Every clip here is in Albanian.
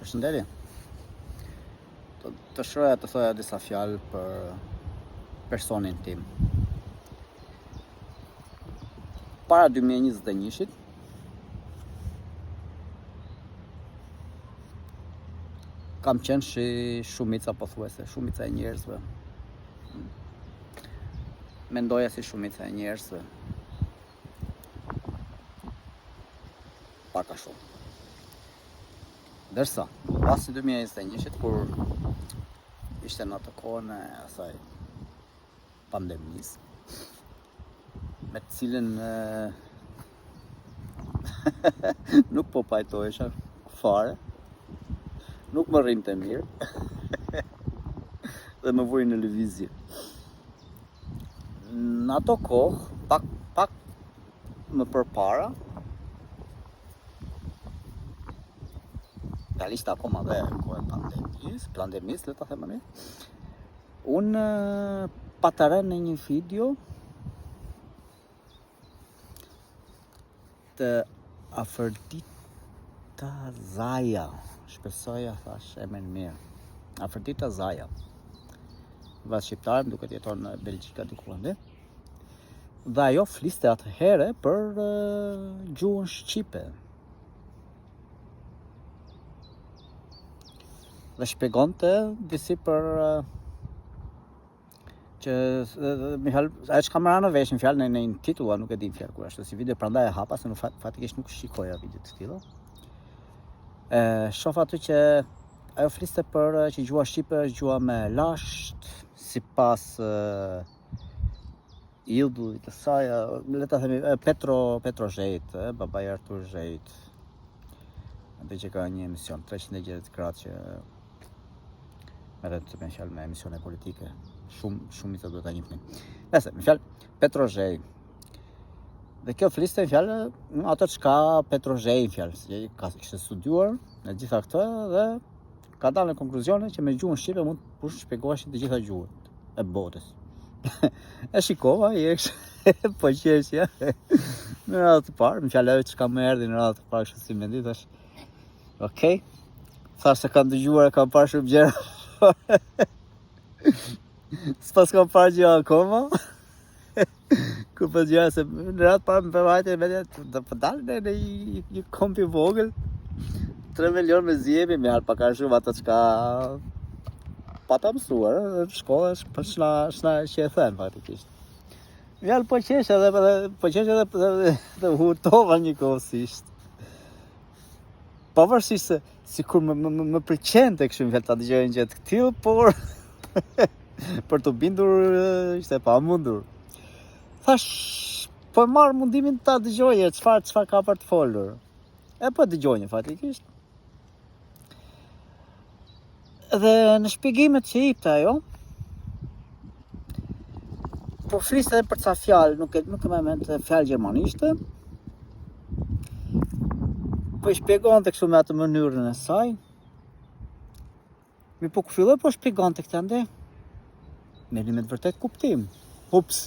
Përshëndetje. Të shroja të thoja disa fjalë për personin tim. Para 2021-shit, kam qenë shumica pothuajse, shumica e njerëzve. Mendoja si shumica e njerëzve. Pak a shumë. Ndërsa, pasi 2021-shit, kur ishte në atë kohën e asaj pandemisë, me të cilën nuk po pajtohesha fare, nuk më rrinte mirë dhe më vuri në lëvizje. Në ato kohë, pak më përpara, realisht akoma dhe kohë pandemisë, le ta them ne. Unë patare në një video të Afërdita Zaja, shpesoja thash emrin mirë. Afërdita Zaja. Vazh shqiptare, më duket jeton në Belgjika diku ende. Dhe ajo fliste atëherë për gjuhën shqipe. Dhe shpjegonte disi për që Mihal, ajo çka më ra në vesh në fjalë në një titull, nuk e di në fjalë kur ashtu si video, prandaj e hapa se në fatikisht nuk shikoja video të tilla. Shoh aty që ajo fliste për që gjuha shqipe është gjuha me lasht, sipas idhullit të saj, le ta themi Petro Zhejt, babai Artur Zhejt. Atë që ka një emision 360 gradë që merret me fjalë me emisione politike. Shumica duhet ta njohin. Nëse, me fjalë Petro Zhej. Dhe kjo fliste në fjalë ato çka Petro Zhej në fjalë, që kishte studiuar në gjitha këto dhe ka dalë në konkluzione që me gjuhën shqipe mund të shpjegoheshin të gjitha gjuhët e botës. E shikova, po qeshja. Në radhë të parë, në fjalë ajo çka më erdhi në radhë të parë kështu si mendim thash. Okej. Thash se kam dëgjuar, kam parë shumë gjëra. S'pas kam parë gjë akoma. Kur po gjëra se në radhë parë më përvajte me të dalë në një kompi vogël. 3 milion me zjemi me halë pak a shumë ato çka pata mësuar në shkollë, për shna që e thënë faktikisht. Mjallë po qesh edhe hurtova një kohësisht. Pavarësisht se sikur më pëlqente kështu më ta dëgjoj një gjë të tillë, por për të bindur ishte pamundur. Thash, po marr mundimin ta dëgjoje çfarë ka për të folur. E po dëgjoj faktikisht. Dhe në shpjegimet që jepte ajo, po fliste edhe për ca fjalë, nuk e më mend fjalë gjermanishte. Po i shpjegonte kështu me atë mënyrën e saj. Mi po kur filloi po shpjegonte këtë ande, merri me të vërtet kuptim. Ups.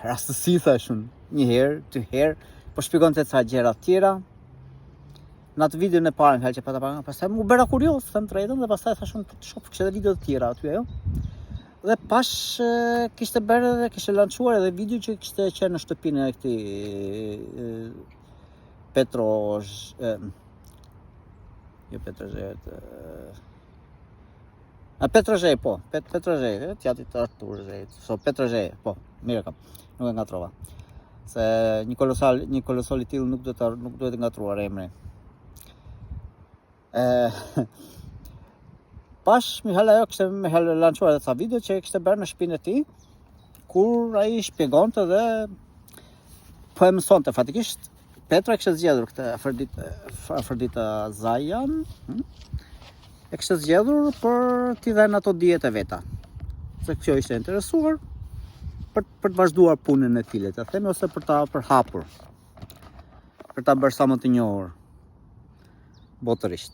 Rastësi thashun, një herë, 2 herë, po shpjegonte ca gjëra të tjera. Në atë videon e parë, që pata para, pastaj më bëra kurioz, them drejtën, dhe pastaj thashun të shoh kishte video të tjera aty ajo. Dhe pash kishte bërë edhe kishte lançuar edhe video që kishte qenë në shtëpinë e këtij Petro Zhej, po. Petro Zhej, tjati të Artur Zhej. So Petro Zhej, po, mirë kam. Nuk e ngatrova. Se një kolosal i tillë nuk duhet të ngatruar emri. Pash Mihal ajo kishte lançuar edhe ca video që kishte bërë në shtëpinë e tij, kur ai shpjegonte dhe po e mësonte fatikisht. Petra kishte zgjedhur këtë Afërdita Zajan, e kishte zgjedhur për t'i dhënë ato dijet e veta. Se kjo ishte interesuar për të vazhduar punën e tij, le ta themi, ose për ta përhapur. Për ta bërë sa më të njohur botërisht.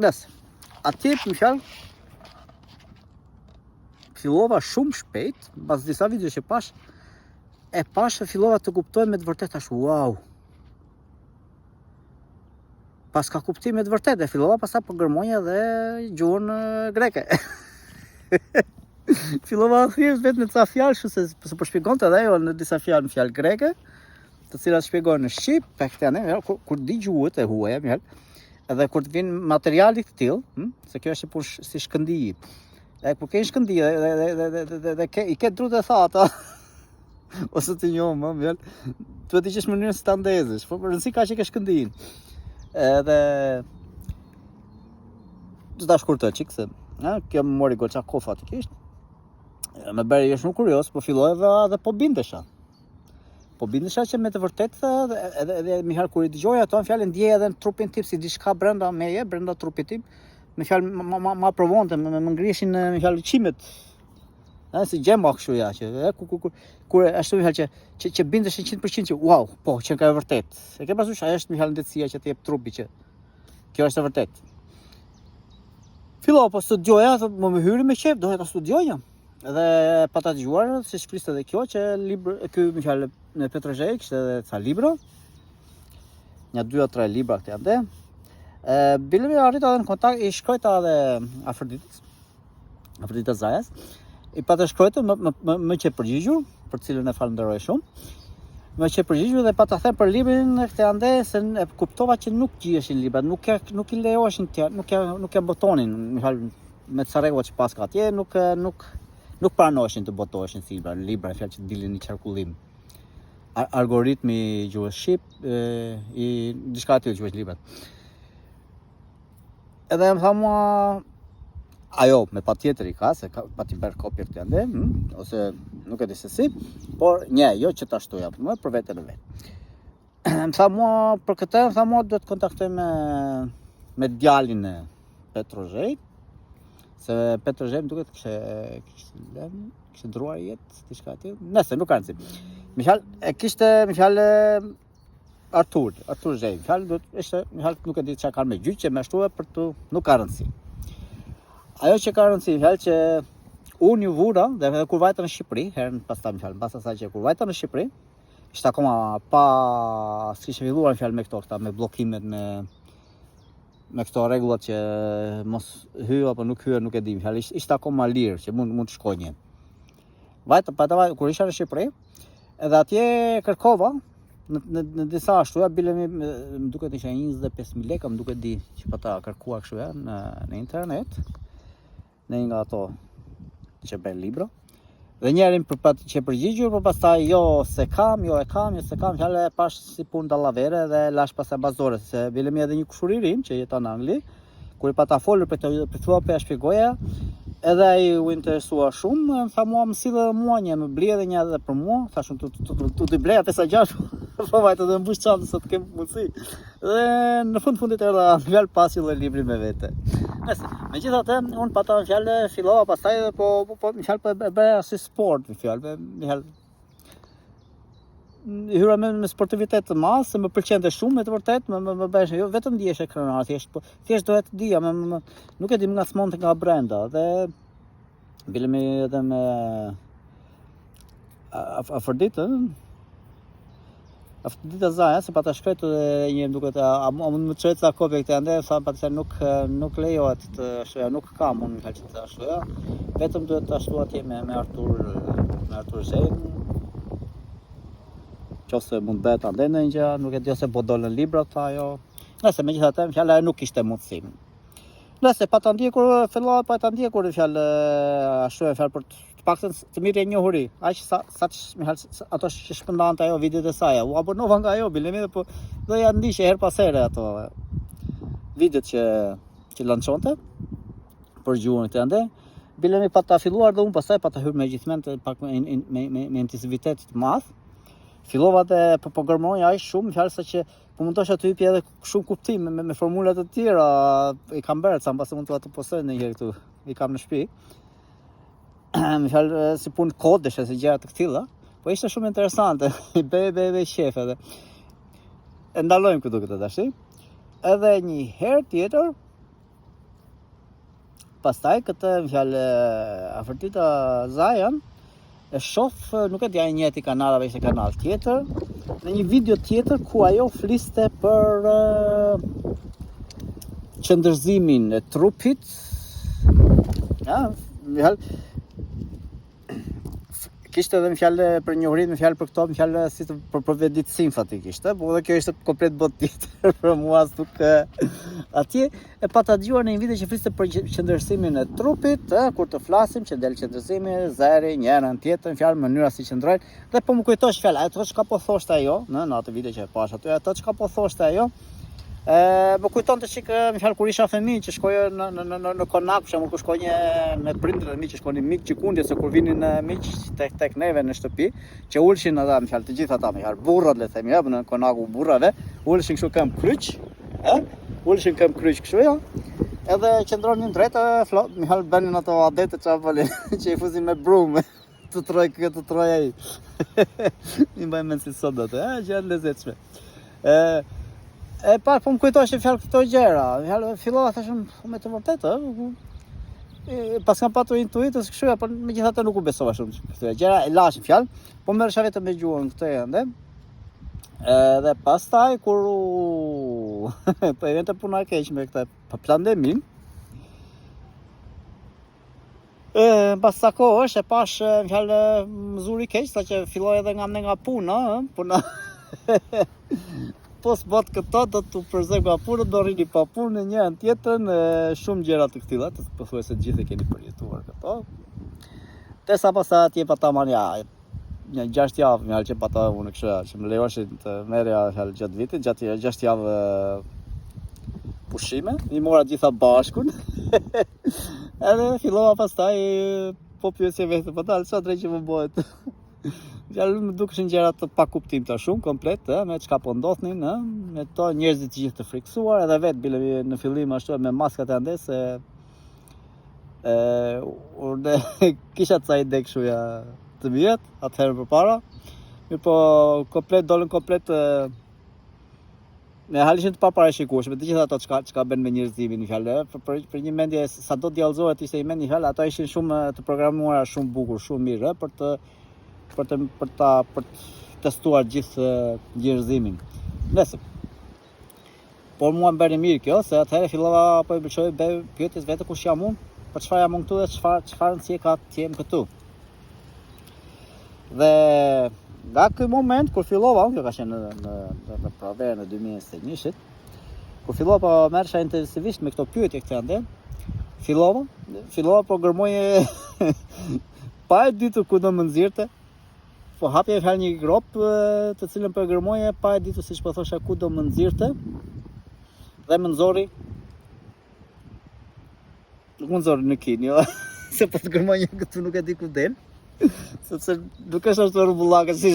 Nëse, atje më fjalë fillova shumë shpejt, pas disa video që pash, e pash e fillova të kuptoj me të vërtet tash, wow. pas ka kuptime të vërtetë, fillova pastaj po gërmonja dhe gjuhën greke. Fillova thjesht vetëm me ca fjalë, se po shpjegonte edhe ajo në disa fjalë, në fjalë greke, të cilat shpjegojnë në shqip, pa këtë ne, kur di gjuhët e huaja, mirë. Edhe kur të vinë materiali të tillë, se kjo është punë si shkëndij. Dhe kur ke shkëndij dhe i ke drut e thata, ose të njohëm, mirë, duhet të gjesh mënyrën si ta ndezësh, po rëndësi ka që ke shkëndijin. Edhe do ta shkurtoj çik se, kjo më mori goxha kohë fatikisht. Më bëri jo shumë kurioz, po filloi edhe po bindesha. Po bindesha që me të vërtetë edhe Mihal kur i dëgjoj ato fjalë ndjej edhe në trupin tim si diçka brenda meje, brenda trupit tim. Me fjalë ma provonte, më ngrieshin me fjalë qimet. Si gjema kështu ja që kur ashtu Mihal që bindesh 100% që wow, po, që ka vërtet. E ke parasysh ajo është Mihal ndërsia që të jep trupi që kjo është e vërtet. Fillova po studioja, më hyri me qejf, doja ta studioja. Edhe pa ta dëgjuar, si shpriste edhe kjo që ky Mihal në Petrozhej kishte edhe ca libra. Një 2 o 3 libra këtë ande. Bile arrita edhe në kontakt, i shkrojta edhe Afrodita Zajas. I pa të shkrojtë, më që përgjigjur, për cilën e falenderoj shumë. Më që përgjigjur dhe pa të them për librin këtë ande, se e kuptova që nuk gjieshin libra, nuk i lejoheshin nuk e botonin, Mihal me ca rregulla që paska atje, nuk pranoheshin të botoheshin si libra, fjalë që dilin në qarkullim. Algoritmi i gjuhës shqip, i diçka aty gjuhës librat. Edhe më tha mua, ajo me patjetër i ka, se pa t'i bërë kopje këtë ande, ose nuk e di se si, por jo që ta shtoja, më për veten e vet. Më tha mua, për këtë, më tha mua duhet të kontaktoj me djalin e Petrozhejt, se Petrozhej më duket kishte ndruar jetë, diçka aty. Nëse nuk ka rëndësi. Mihal e kishte Artur Zhej. Mihal nuk e di çka ka me gjyqje, me ashtu për të nuk ka rëndësi. Ajo që ka rëndësi, Mihal, që unë ju vura dhe kur vajta në Shqipëri, herën pastaj Mihal, mbas asaj që kur vajta në Shqipëri, ishte akoma s'kishte filluar Mihal me këto me bllokimet me këto rregullat që mos hyj apo nuk hyj, nuk e di, Mihal, ishte akoma lirë që mund të shkojnë. Vajta kur isha në Shqipëri, edhe atje kërkova në disa ashtu ja bile më duket isha 25.000 lekë, më duket di që pa ta kërkuar kështu ja në internet, në një nga ato që bën libra. Dhe njerin që përgjigjur, por pastaj se kam, fjalë pash si punë dallavere dhe lash pastaj bazore, se bile mi edhe një kushur i rim që jeton në Angli, kur i pata folur për ja shpjegoja, edhe ai u interesua shumë, më tha mua më sill edhe mua një, më bli edhe një edhe për mua, thashun tu t'i blej atë sa gjash, po vajte të mbush çantën sa të kem mundësi. Dhe në fundit erdha fjalë pasi lloj libri me vete. Megjithatë, unë pata fjalë fillova pastaj po fjalë po e bëja si sport, fjalë, Mihal. Hyra me sportivitet të madh, se më pëlqente shumë, me të vërtetë, më bëhesh jo vetëm ndjeshe krenar, thjesht dohet të dija, nuk e di më ngacmonte nga brenda, dhe bilemi edhe me Afrodita Zaja, se pata shkretu dhe një më duket, a mund më çojë ca kopje këtë ande, sa pata se nuk lejohet të ashtoja, nuk kam unë Mihal që të ashtoja, vetëm duhet të ashtu atje me Artur Zhej. Qose mund bëhet ande në një, nuk e di ose po dolën libra tha ajo. Nëse megjithatë fjala nuk kishte mundësi. Nëse pa ta ndjekur fillova pa ta ndjekur fjalë ashtu fjalë për të paktën të mirë e njohuri. Aq sa Mihal ato që shpërndante ajo videot e saj. U abonova nga ajo bilemi, po do ja ndiqe her pas here ato videot që lançonte për gjuhën këtë ande. Bilemi pa ta filluar dhe unë pastaj pa ta hyrë me gjithmonë pak me intensivitet të madh. Fillova të po gërmonja aq shumë, fjalë sa që po mundosha të hypja edhe shumë kuptim me formula të tjera, i kam bërë sa mbas mund të postoj ndonjëherë këtu, i kam në shtëpi. Më fjalë si punë kodesh ose gjëra të tilla, po ishte shumë interesante, i bëj shef edhe. E ndalojmë këtu këtë tash. Edhe një herë tjetër, pastaj këtë fjalë Afrodita Zajan e shoh, nuk e di ai njëti kanal apo ishte kanal tjetër, në një video tjetër ku ajo fliste për qëndërzimin e trupit, kishte edhe një fjalë për njohurinë, një fjalë për këto, një fjalë si për vetëdijtësim fatikisht, po edhe kjo ishte komplet botë tjetër për mua tuk atje e pata dëgjuar në një video që fliste për qëndërzimin e trupit, kur të flasim që del qëndërzimi, zëri, njëra në tjetrën, fjalë mënyra si qëndrojnë, dhe po më kujtosh fjalë, ato çka po thoshte ajo, në atë video që e pash aty, ato çka po thoshte ajo. Më kujton të shikë më fjalë kur isha fëmijë që shkoja në Konak, për shembull, kur shkonje me prindërit e mi që shkonin mik gjikundje, se kur vinin miq tek neve në shtëpi, që ulshin ata më fjalë të gjithë ata, më fjalë burrat le të themi, në Konaku burrave, ulshin kështu këmbë kryq, ulshin këmbë kryq kështu ja. Edhe qëndronin drejt, më fjalë bënin ato adete çfarë që i fuzin me brumë. Të troj ai. I mbaj mend si sot ato, gjë të lezetshme. E pa, po më kujtosh që fjalë këto gjëra, fillova thashëm me të vërtetë, pas kam patur intuitës kështu, por megjithatë nuk u besova shumë këto gjëra, e lash fjalë, po merresha vetëm me gjuhën këtë ende. Edhe pastaj kur po evente puna e keq me këtë pandemin. Pas sa kohësh e pash fjalë mzuri keq, saqë filloi edhe nga puna. Po s'bot këto, do të përzej nga punë, do rrini pa punë, një në tjetën, shumë gjëra të këtilla, të pothuajse të gjithë e keni përjetuar këto. Tesa pas atje pa tamam një 6 javë, më që pata unë kështu që më lejoshin të merja gjatë vitit, gjatë 6 javë pushime, i mora gjitha bashkun. Edhe fillova pastaj po pyesje vetë, po dalë sa drejt që më bëhet. Fjalë më dukeshin gjëra të pakuptimta shumë komplet, me çka po ndodhnin, me to njerëzit të gjithë të friksuar, edhe vetë bile në fillim ashtu me maskat e andes unë kisha ca ide kështu ja të vjet, atëherë përpara. Mirë po dolën komplet me halishin të paparashikueshme, të gjitha ato çka bën me njerëzimin, në fjalë, për një mendje sado djallëzohet ishte një mendje fjalë, ato ishin shumë të programuara, shumë bukur, shumë mirë për të testuar gjithë njerëzimin. Nëse. Por mua më bëri mirë kjo, se atëherë fillova po i bëjoj pyetjes vetë kush jam unë, për çfarë jam unë këtu dhe çfarë rëndësie ka të jem këtu. Dhe nga ky moment kur fillova, kjo ka qenë në provën e 2021-shit, kur fillova po merresha intensivisht me këto pyetje këtë ende, fillova po gërmoje pa e ditur ku do më nxirrte. Po hapja fjalë një grop të cilën po e gërmoje pa e ditur siç po thosha ku do më nxirrte. Dhe më nxorri. Nuk më nxorri në Kin, jo. Se po të gërmoj këtu nuk e di ku del. Sepse nuk është ashtu rrumbullake si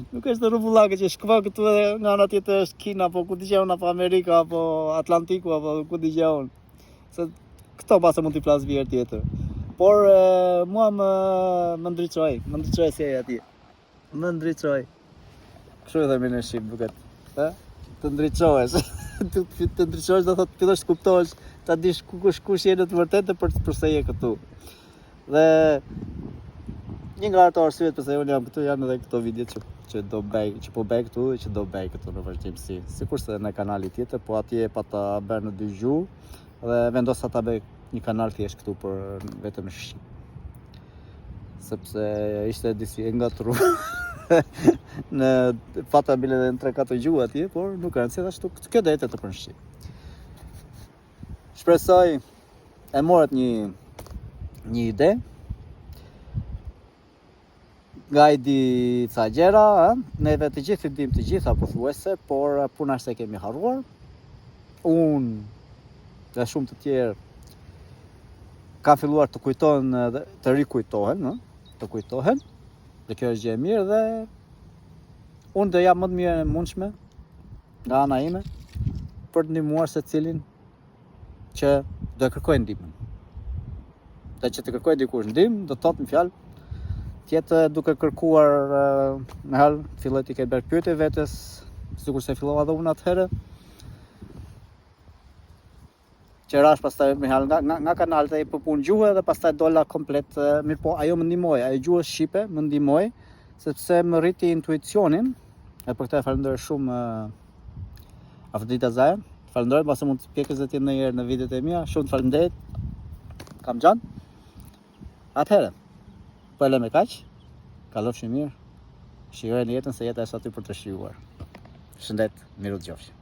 nuk është rrumbullake që shkva këtu edhe nga ana tjetër është Kina, apo ku digjej unë, apo Amerika, apo Atlantiku, apo ku digjej unë. Se këto pasë mund t'i flas vjerë tjetër. Por mua më ndriçoi si ai atje. Më ndriçoi. Kështu e themi në shqip duket, të ndriçohesh. Të ndriçohesh do thotë fillosh të kuptohesh, ta dish kush je në të vërtetë përse je këtu. Dhe një nga ato arsyet pse unë jam këtu janë edhe këto video që po bëj këtu dhe që do bëj këtu në vazhdimsi. Sikurse në kanali tjetër, po atje pa ta bërë në dy gjuhë dhe vendosa ta bëj një kanal thjesht këtu për vetëm në shqip. Sepse ishte disi e ngatruar. Në fata bile edhe në 3-4 gjuhë atje, por nuk kanë si ashtu kjo do jetë të për në shqip. Shpresoj e morët një ide. Nga i di ca gjera, neve të gjithë i dim të gjitha pothuajse, por puna është se kemi harruar. Unë dhe shumë të tjerë ka filluar të kujtohen dhe të rikujtohen, të kujtohen. Dhe kjo është gjë e mirë dhe unë do jam më të mirë e mundshme nga ana ime për të ndihmuar secilin që do e kërkojë ndihmën. Dhe që të kërkojë dikush ndihmë, do të thotë në fjalë tjetë duke kërkuar me halë, filloj t'i ketë bërë pyetje vetes, sikur se fillova dhe unë atëherë. Që rash pastaj me halë nga kanalet e për punë gjuhë dhe pastaj dola komplet, mirë po ajo më ndihmoi, ajo gjuhë shqipe më ndihmoi, sepse më rriti intuicionin, e për këtë e falenderoj shumë Afrodita Zaja, Të falenderoj, pasi mund të pjekës dhe ti ndonjëherë në videot e mia. Shumë të falenderoj. Kam gjan. Atëherë, po e lë me kaq. Kalofshi mirë. Shijojeni jetën se jeta është aty për të shijuar. Shëndet, miru dëgjofshi.